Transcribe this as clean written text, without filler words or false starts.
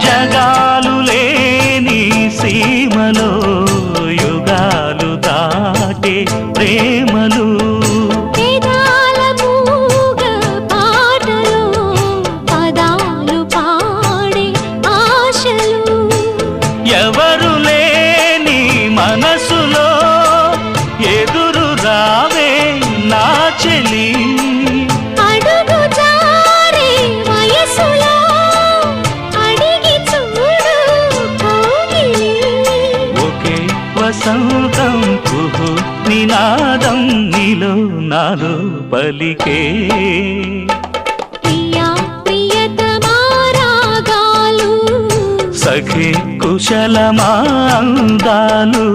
జగాలు లేని సీమలో యుగాలు దాటే ప్రేమలు వేదాల మూగ పాటలో పదాలు పాడే ఆశలు ఎవరు లేని మనసులో ఎదురు రావే నా చెలి అడుగు జారే వయసులో అడిగి చూడు కౌగిలి ఒకే వసంతం కుహు నినాదం నీలో నాలో పలికే ప్రియా ప్రియతమా రాగాలు సఖి కుశలమా అందాలు